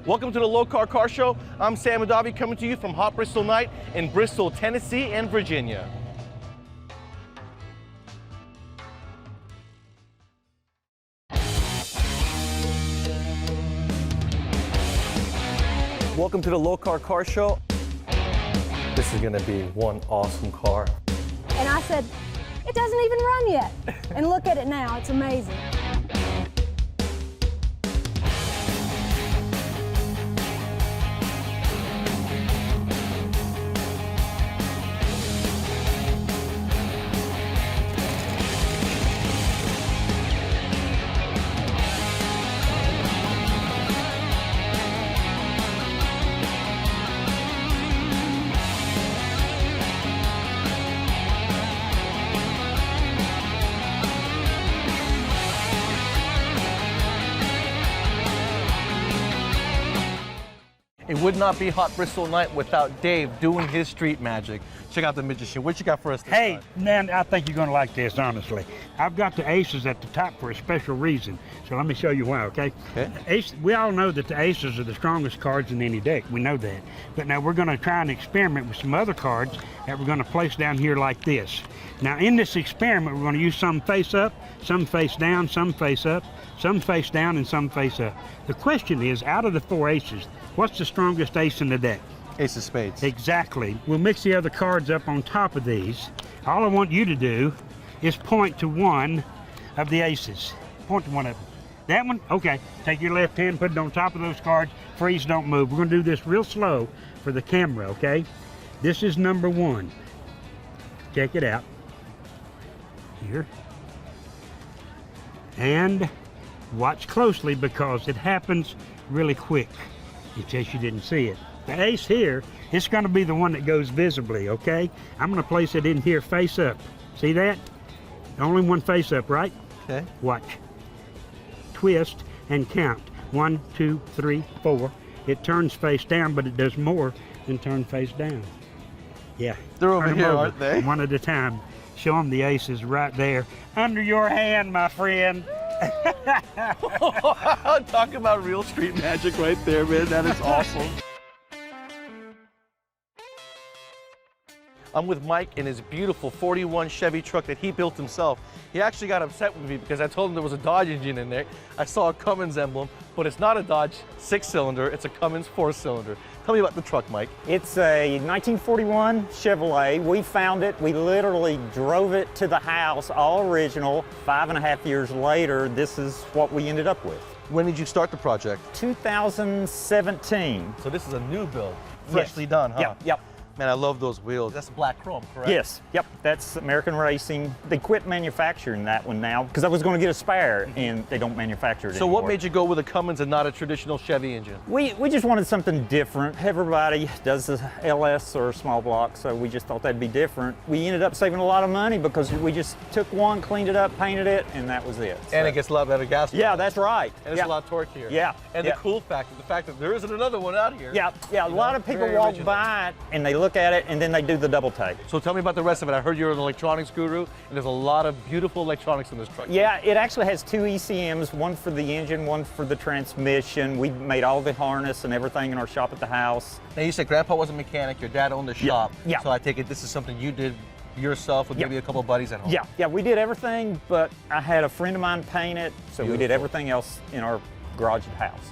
Welcome to the Lokar Car Show. I'm Sam Adavi coming to you from Hot Bristol Night in Bristol, Tennessee and Virginia. Welcome to the Lokar Car Show. This is gonna be one awesome car. And I said, it doesn't even run yet. And look at it now, it's amazing. It would not be Hot Bristol Night without Dave doing his street magic. Check out the magician. What you got for us this Hey, time? man, I think you're gonna like this, honestly. I've got the aces at the top for a special reason. So let me show you why, okay? Okay. Ace, we all know that the aces are the strongest cards in any deck. We know that. But now we're gonna try and experiment with some other cards that we're gonna place down here like this. Now in this experiment, we're gonna use some face up, some face down, some face up, some face down, and some face up. The question is, out of the four aces, what's the strongest ace in the deck? Ace of spades. Exactly. We'll mix the other cards up on top of these. All I want you to do is point to one of the aces. Point to one of them. That one? Okay. Take your left hand, put it on top of those cards. Freeze, don't move. We're going to do this real slow for the camera, okay? This is number one. Check it out. Here. And watch closely because it happens really quick, in case you didn't see it. The ace here, it's going to be the one that goes visibly, okay? I'm going to place it in here face up. See that? Only one face up, right? Okay. Watch. Twist and count. 1, 2, 3, 4. It turns face down, but it does more than turn face down. Yeah. They're over Turn 'em here, over, aren't they? One at a time. Show them the aces right there. Under your hand, my friend. Talk about real street magic right there, man. That is awesome. I'm with Mike in his beautiful 41 Chevy truck that he built himself. He actually got upset with me because I told him there was a Dodge engine in there. I saw a Cummins emblem, but it's not a Dodge 6-cylinder, it's a Cummins 4-cylinder. Tell me about the truck, Mike. It's a 1941 Chevrolet. We found it. We literally drove it to the house, all original. 5.5 years later, this is what we ended up with. When did you start the project? 2017. So this is a new build, freshly done, huh? Yep. Man, I love those wheels. That's black chrome, correct? Yes, yep, that's American Racing. They quit manufacturing that one now because I was going to get a spare and they don't manufacture it So anymore. what made you go with a Cummins and not a traditional Chevy engine? We just wanted something different. Everybody does the LS or small block, so we just thought that'd be different. We ended up saving a lot of money because we just took one, cleaned it up, painted it, and that was it. And it gets a lot better gas. Yeah, that's right. And it's a lot torqueier. Yeah. And the cool factor, the fact that there isn't another one out here. Yeah, a lot of people walk by it and they look at it and then they do the double take. So tell me about the rest of it. I heard you're an electronics guru, and there's a lot of beautiful electronics in this truck. Yeah, it actually has two ECMs, one for the engine, one for the transmission. We made all the harness and everything in our shop at the house. Now you said Grandpa was a mechanic, your dad owned the shop. Yeah. So I take it this is something you did yourself with maybe a couple of buddies at home. Yeah, we did everything, but I had a friend of mine paint it, so we did everything else in our garage at the house.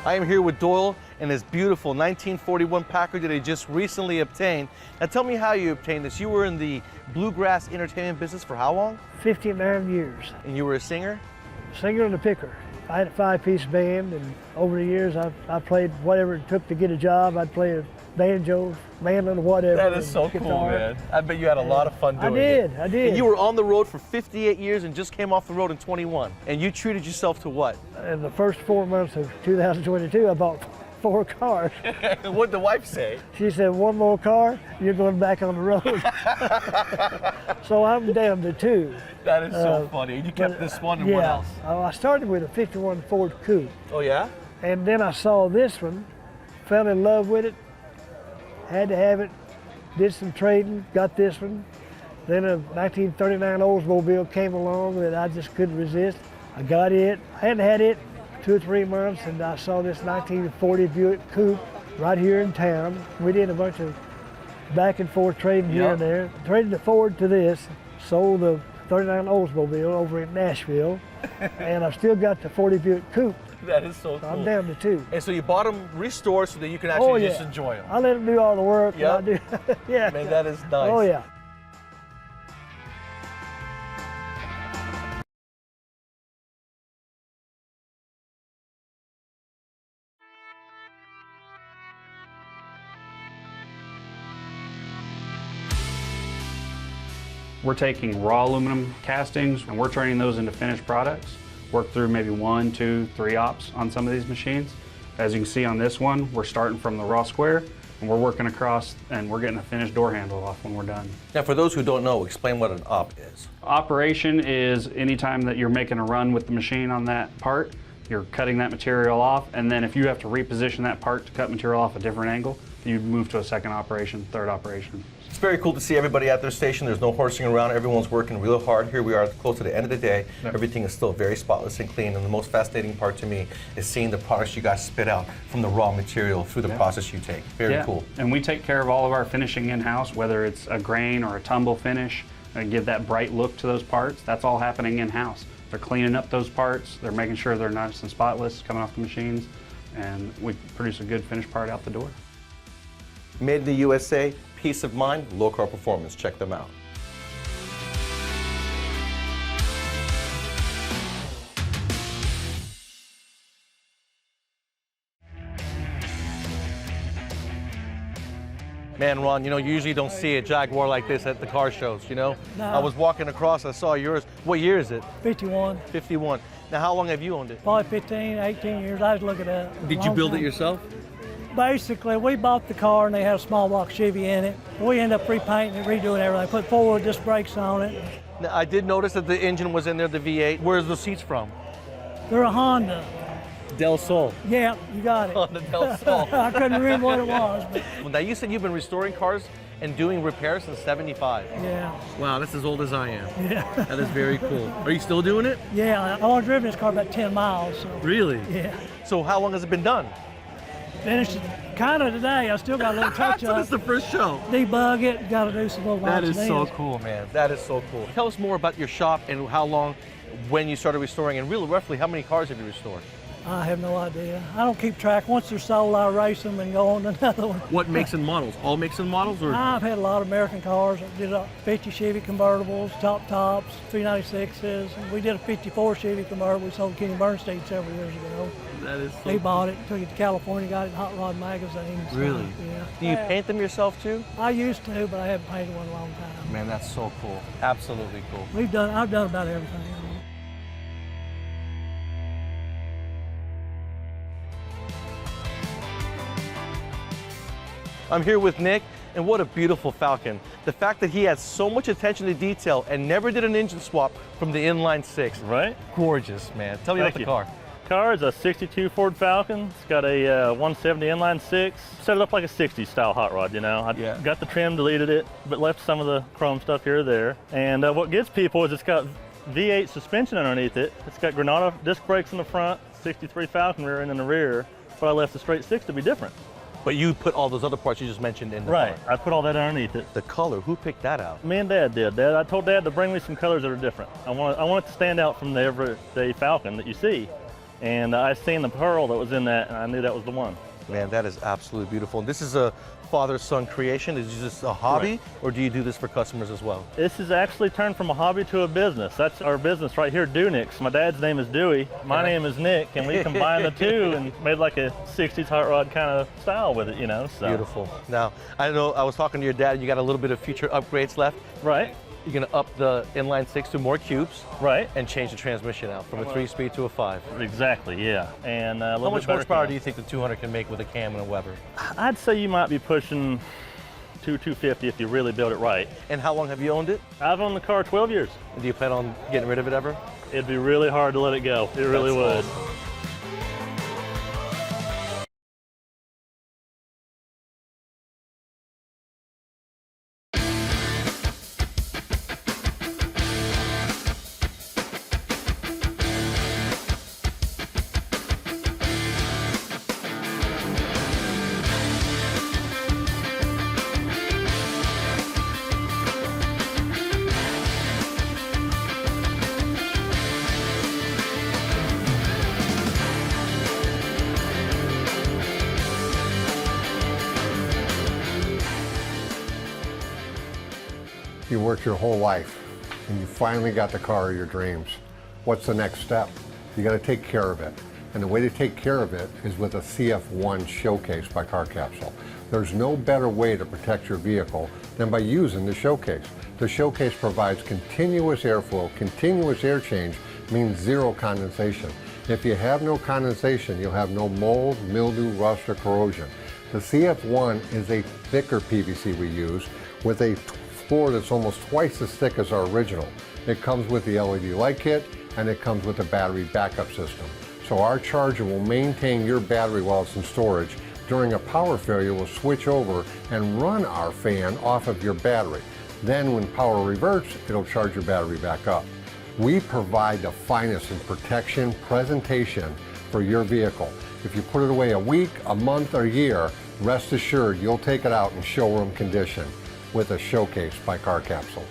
I am here with Doyle and his beautiful 1941 Packard that he just recently obtained. Now tell me how you obtained this. You were in the bluegrass entertainment business for how long? 50.5 years. And you were a singer? Singer and a picker. I had a 5-piece band, and over the years I played whatever it took to get a job. I'd play a banjo, mandolin, whatever. That is so cool, guitar. man. I bet you had a lot of fun doing it. I did. And you were on the road for 58 years and just came off the road in 21. And you treated yourself to what? In the first 4 months of 2022, I bought 4 cars. What'd the wife say? She said, one more car, you're going back on the road. So I'm down to 2. That is so funny. And you kept this one and what else? I started with a 51 Ford Coupe. Oh, yeah? And then I saw this one, fell in love with it, had to have it, did some trading, got this one, Then a 1939 Oldsmobile came along that I just couldn't resist. I got it. I hadn't had it 2 or 3 months, and I saw this 1940 Buick Coupe right here in town. We did a bunch of back and forth trading here and there. Traded the Ford to this, sold the 39 Oldsmobile over in Nashville, and I've still got the 40 Buick Coupe. That is so cool. I'm down to 2. And so you bought them restored so that you can actually just enjoy them. I let them do all the work. And I do. Yeah. Man, that is nice. Oh yeah. We're taking raw aluminum castings and we're turning those into finished products. Work through maybe 1, 2, 3 ops on some of these machines. As you can see on this one, we're starting from the raw square and we're working across and we're getting a finished door handle off when we're done. Now for those who don't know, explain what an op is. Operation is anytime that you're making a run with the machine on that part, you're cutting that material off, and then if you have to reposition that part to cut material off a different angle, you move to a second operation, third operation. It's very cool to see everybody at their station. There's no horsing around. Everyone's working real hard. Here we are close to the end of the day. Yep. Everything is still very spotless and clean. And the most fascinating part to me is seeing the products you guys spit out from the raw material through the process you take. Very cool. And we take care of all of our finishing in-house, whether it's a grain or a tumble finish, and give that bright look to those parts. That's all happening in-house. They're cleaning up those parts. They're making sure they're nice and spotless coming off the machines. And we produce a good finished part out the door. Made in the USA, peace of mind, Lokar Performance. Check them out. Man, Ron, you know, you usually don't see a Jaguar like this at the car shows, you know? No. I was walking across, I saw yours. What year is it? 51. 51. Now, how long have you owned it? Probably 15, 18 years. I was looking at it. Did you build it yourself? Basically, we bought the car and they had a small block Chevy in it. We ended up repainting it, redoing everything. Put 4-wheel disc brakes on it. Now, I did notice that the engine was in there, the V8. Where's the seats from? They're a Honda. Del Sol. Yeah, you got it. Honda Del Sol. I couldn't remember what it was. But Well, now, you said you've been restoring cars and doing repairs since '75. yeah, Wow, that's as old as I am. yeah. That is very cool. Are you still doing it? Yeah, I've only driven this car about 10 miles. So. Really? Yeah. So how long has it been done? Finished it kind of today. I still got a little touch So up. this is the first show. Debug it, got to do some little That odds is and so ends. cool, man. That is so cool. Tell us more about your shop and how long, when you started restoring, and really roughly how many cars have you restored? I have no idea. I don't keep track. Once they're sold, I race them and go on to another one. What makes and models? All makes and models, or? I've had a lot of American cars. I did 50 Chevy convertibles, top tops, 396s. And we did a 54 Chevy convertible we sold to Kenny Bernstein several years ago. That is so He bought it, took it to California, got it in Hot Rod magazine. So, Really? yeah. Do you paint them yourself too? I used to, but I haven't painted one in a long time. Man, that's so cool. Absolutely cool. I've done about everything. I'm here with Nick, and what a beautiful Falcon. The fact that he had so much attention to detail and never did an engine swap from the inline 6. Right. Gorgeous, man. Tell me about the car. Car is a 62 Ford Falcon. It's got a 170 inline 6. Set it up like a 60s style hot rod, you know. I got the trim, deleted it, but left some of the chrome stuff here or there. And what gets people is it's got V8 suspension underneath it. It's got Granada disc brakes in the front, 63 Falcon rear end in the rear, but I left the straight 6 to be different. But you put all those other parts you just mentioned in the Right, car. I put all that underneath it. The color, who picked that out? Me and Dad did. I told Dad to bring me some colors that are different. I want it to stand out from the everyday Falcon that you see. And I seen the pearl that was in that, and I knew that was the one. Man, that is absolutely beautiful. And this is a father-son creation. Is this a hobby, or do you do this for customers as well? This has actually turned from a hobby to a business. That's our business right here, Dewnick's. My dad's name is Dewey. My name is Nick, and we combined the two and made like a 60s hot rod kind of style with it, you know. So. Beautiful. Now, I know I was talking to your dad, you got a little bit of future upgrades left. Right. You're gonna up the inline 6 to more cubes. Right. And change the transmission out from a 3-speed to a 5. Exactly, yeah. And a How little much bit better horsepower cam. do you think the 200 can make with a cam and a Weber? I'd say you might be pushing 250 if you really build it right. And how long have you owned it? I've owned the car 12 years. And do you plan on getting rid of it ever? It'd be really hard to let it go. It really would. Awesome. You worked your whole life and you finally got the car of your dreams. What's the next step? You got to take care of it. And the way to take care of it is with a CF1 showcase by Car Capsule. There's no better way to protect your vehicle than by using the showcase. The showcase provides continuous airflow. Continuous air change means zero condensation. If you have no condensation, you'll have no mold, mildew, rust, or corrosion. The CF1 is a thicker PVC we use with a floor that's almost twice as thick as our original. It comes with the LED light kit and it comes with a battery backup system. So our charger will maintain your battery while it's in storage. During a power failure, we'll switch over and run our fan off of your battery. Then when power reverts, it'll charge your battery back up. We provide the finest in protection, presentation for your vehicle. If you put it away a week, a month, or a year, rest assured you'll take it out in showroom condition with a showcase by Car Capsule.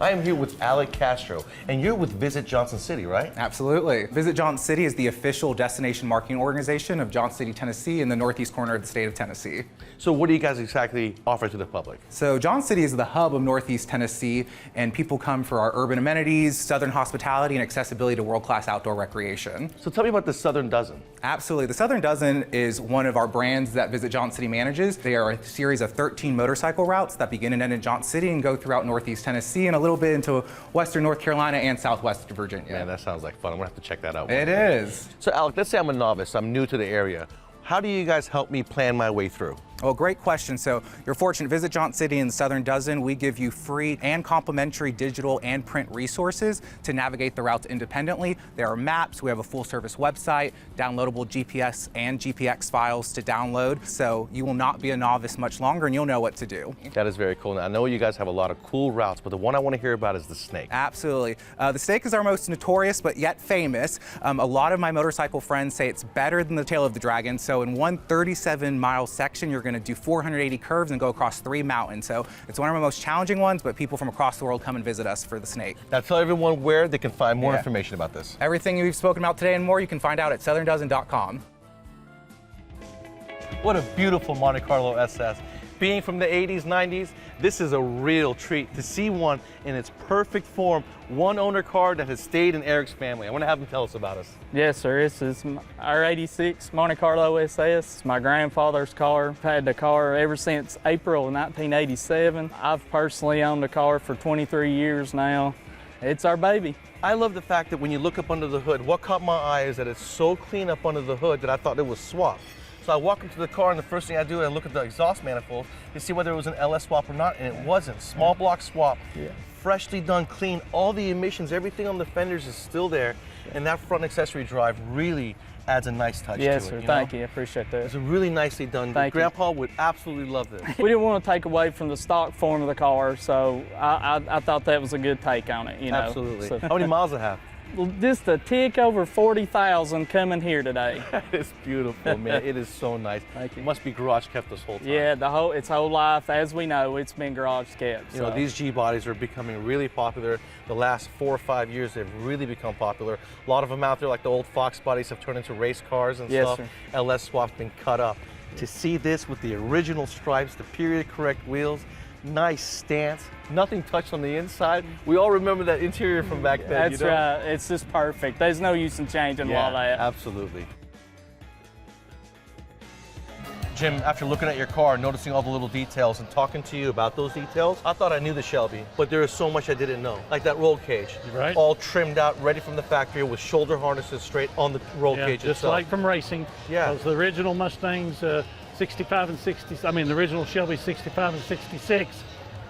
I am here with Alec Castro, and you're with Visit Johnson City, right? Absolutely. Visit Johnson City is the official destination marketing organization of Johnson City, Tennessee, in the northeast corner of the state of Tennessee. So what do you guys exactly offer to the public? So Johnson City is the hub of northeast Tennessee, and people come for our urban amenities, southern hospitality, and accessibility to world-class outdoor recreation. So tell me about the Southern Dozen. Absolutely. The Southern Dozen is one of our brands that Visit Johnson City manages. They are a series of 13 motorcycle routes that begin and end in Johnson City and go throughout northeast Tennessee and a little bit into western North Carolina and southwest Virginia. Man, that sounds like fun. I'm gonna have to check that out. It is. So Alec, let's say I'm a novice, I'm new to the area. How do you guys help me plan my way through? Well, great question. So you're fortunate. Visit Johnson City and the Southern Dozen. We give you free and complimentary digital and print resources to navigate the routes independently. There are maps. We have a full-service website, downloadable GPS and GPX files to download. So you will not be a novice much longer, and you'll know what to do. That is very cool. Now, I know you guys have a lot of cool routes, but the one I want to hear about is the Snake. Absolutely. The Snake is our most notorious, but yet famous. A lot of my motorcycle friends say it's better than the Tail of the Dragon. So in one 37-mile section, you're going to do 480 curves and go across 3 mountains. So it's one of our most challenging ones, but people from across the world come and visit us for the Snake. Now tell everyone where they can find more information about this. Everything we've spoken about today and more you can find out at southerndozen.com. What a beautiful Monte Carlo SS. Being from the 80s, 90s, this is a real treat to see one in its perfect form, one owner car that has stayed in Eric's family. I want to have him tell us about us. Yes, sir. This is our 86 Monte Carlo SS. It's my grandfather's car. I've had the car ever since April of 1987. I've personally owned the car for 23 years now. It's our baby. I love the fact that when you look up under the hood, what caught my eye is that it's so clean up under the hood that I thought it was swapped. So I walk into the car and the first thing I do is I look at the exhaust manifold to see whether it was an LS swap or not, and it wasn't. Small block swap, freshly done, clean. All the emissions, everything on the fenders is still there, and that front accessory drive really adds a nice touch to it. Yes, sir. Thank you. I appreciate that. It's really nicely done. Thank you. Grandpa would absolutely love this. We didn't want to take away from the stock form of the car, so I thought that was a good take on it. You know? Absolutely. So, how many miles does it have? just a tick over 40,000 coming here today. It's beautiful, man. It is so nice. Thank you. It must be garage kept this whole time. Yeah, its whole life, as we know, it's been garage kept. You know, these G bodies are becoming really popular. The last 4 or 5 years, they've really become popular. A lot of them out there, like the old Fox bodies, have turned into race cars and stuff. Sir. LS swap's been cut up. To see this with the original stripes, the period correct wheels, nice stance, nothing touched on the inside. We all remember that interior from back then. That's right. It's just perfect. There's no use in changing all that. Absolutely. Jim, after looking at your car, noticing all the little details and talking to you about those details, I thought I knew the Shelby, but there is so much I didn't know. Like that roll cage, right? All trimmed out, ready from the factory with shoulder harnesses straight on the roll cage just itself. like from racing. Yeah. Those the original Mustangs, 65 and 60, I mean the original Shelby 65 and 66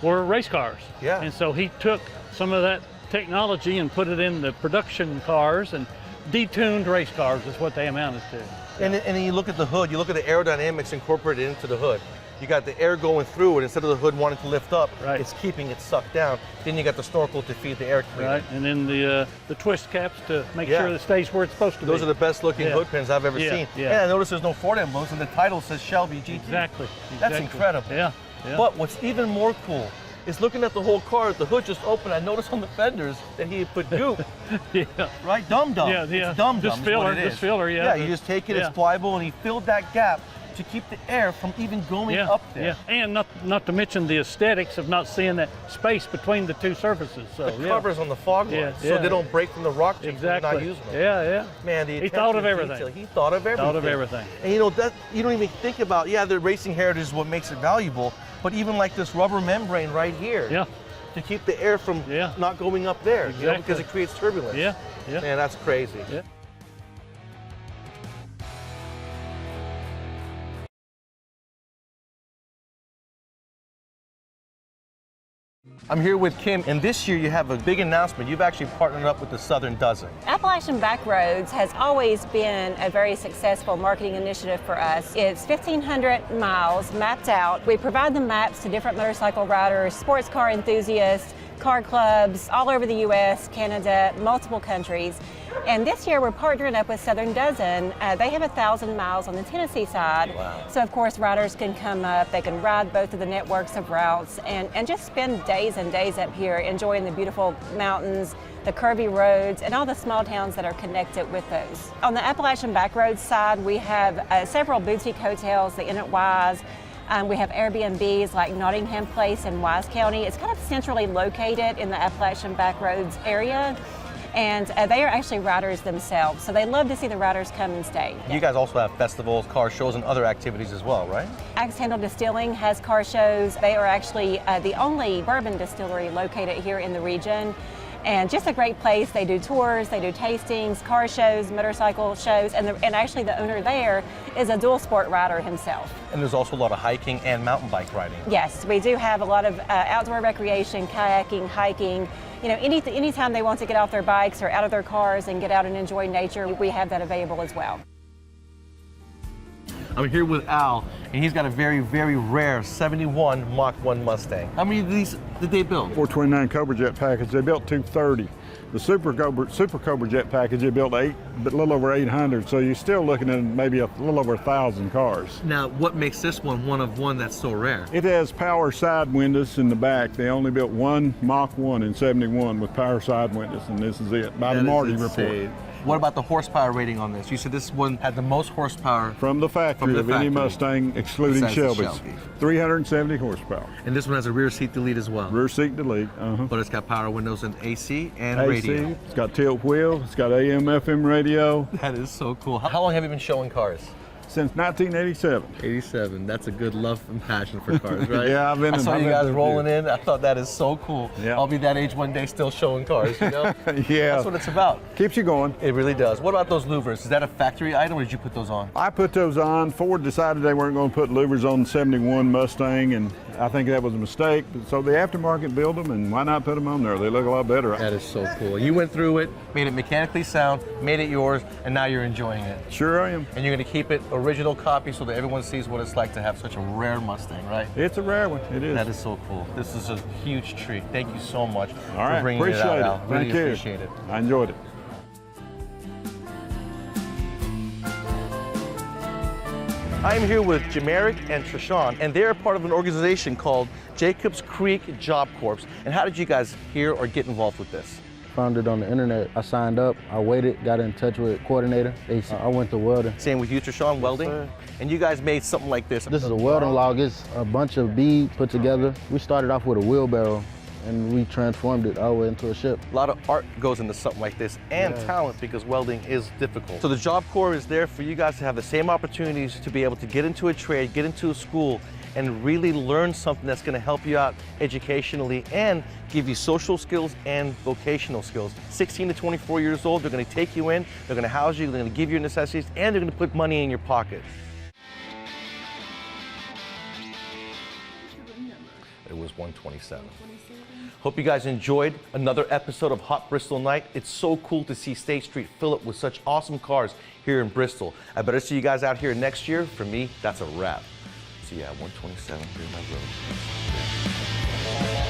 were race cars. Yeah. And so he took some of that technology and put it in the production cars, and detuned race cars is what they amounted to. And then you look at the hood, you look at the aerodynamics incorporated into the hood. You got the air going through it instead of the hood wanting to lift up, right. It's keeping it sucked down. Then you got the snorkel to feed the air cleaner. Right, and then the twist caps to make sure it stays where it's supposed to be. Those are the best looking hood pins I've ever seen. Yeah. And I noticed there's no Ford emblems and the title says Shelby GT. Exactly. That's incredible. Yeah. But what's even more cool is looking at the whole car, the hood just opened. I noticed on the fenders that he had put goop. Right? Dum-dum. Yeah. It's dum-dum. Just filler, is what it is. yeah. Yeah, you just take it, it's pliable, and he filled that gap to keep the air from even going Yeah, up there. yeah, and not to mention the aesthetics of not seeing that space between the two surfaces. So The covers on the fog Yeah, lines, so yeah. they don't break from the rock chips when you're Exactly. not using them. Yeah, yeah. Man, the He thought of attention to everything. detail, he thought of everything. Thought of everything. And you know, that you don't even think about, yeah, the racing heritage is what makes it valuable, but even like this rubber membrane right here. Yeah. To keep the air from Yeah. not going up there, you know, Exactly. because it creates turbulence. Yeah, yeah. Man, that's crazy. Yeah. I'm here with Kim, and this year you have a big announcement. You've actually partnered up with the Southern Dozen. Appalachian Backroads has always been a very successful marketing initiative for us. It's 1,500 miles mapped out. We provide the maps to different motorcycle riders, sports car enthusiasts, car clubs all over the U.S., Canada, multiple countries. And this year we're partnering up with Southern Dozen. They have 1,000 miles on the Tennessee side. Wow. So of course riders can come up, they can ride both of the networks of routes and just spend days and days up here enjoying the beautiful mountains, the curvy roads, and all the small towns that are connected with those. On the Appalachian Backroads side, we have several boutique hotels, the Inn at Wise. We have Airbnbs like Nottingham Place in Wise County. It's kind of centrally located in the Appalachian Backroads area. And they are actually riders themselves, so they love to see the riders come and stay. You guys also have festivals, car shows, and other activities as well, right? Axe Handle Distilling has car shows. They are actually the only bourbon distillery located here in the region. And just a great place. They do tours, they do tastings, car shows, motorcycle shows, and actually the owner there is a dual sport rider himself. And there's also a lot of hiking and mountain bike riding. Yes, we do have a lot of outdoor recreation, kayaking, hiking. You know, anytime they want to get off their bikes or out of their cars and get out and enjoy nature, we have that available as well. I'm here with Al, and he's got a very, very rare 71 Mach 1 Mustang. How many of these did they build? 429 Cobra Jet package, they built 230. The Super Cobra Jet package, they built a little over 800, so you're still looking at maybe a little over 1,000 cars. Now, what makes this one of one that's so rare? It has power side windows in the back. They only built one Mach 1 in 71 with power side windows, and this is it, by the Marty report. What about the horsepower rating on this? You said this one had the most horsepower from the factory of any Mustang, excluding Shelby's. 370 horsepower. And this one has a rear seat delete as well. Rear seat delete, But it's got power windows and AC and radio. It's got tilt wheel, it's got AM, FM radio. That is so cool. How long have you been showing cars? Since 1987. 87. That's a good love and passion for cars, right? Yeah, I saw you guys rolling in. I thought that is so cool. Yeah. I'll be that age one day still showing cars, you know? Yeah. That's what it's about. Keeps you going. It really does. What about those louvers? Is that a factory item or did you put those on? I put those on. Ford decided they weren't going to put louvers on the 71 Mustang, and I think that was a mistake. So the aftermarket built them, and why not put them on there? They look a lot better. That is so cool. You went through it, made it mechanically sound, made it yours, and now you're enjoying it. Sure I am. And you're going to keep it original copy so that everyone sees what it's like to have such a rare Mustang, right? It's a rare one. It is. That is so cool. This is a huge treat. Thank you so much for bringing appreciate it out, Al. Really Thank you. appreciate it. I enjoyed it. I'm here with Jameric and Trishawn, and they're part of an organization called Jacobs Creek Job Corps. And how did you guys hear or get involved with this? Found it on the internet. I signed up, I waited, got in touch with coordinator. I went to welding. Same with you, Trishawn, welding? Yes, and you guys made something like this. This is a welding log. It's a bunch of beads put together. We started off with a wheelbarrow and we transformed it all the way into a ship. A lot of art goes into something like this and talent, because welding is difficult. So the Job Corps is there for you guys to have the same opportunities to be able to get into a trade, get into a school, and really learn something that's going to help you out educationally and give you social skills and vocational skills. 16 to 24 years old, they're going to take you in, they're going to house you, they're going to give you your necessities, and they're going to put money in your pocket. It was 127. Hope you guys enjoyed another episode of Hot Bristol Night. It's so cool to see State Street fill up with such awesome cars here in Bristol. I better see you guys out here next year. For me, that's a wrap. See you at 127 through my road.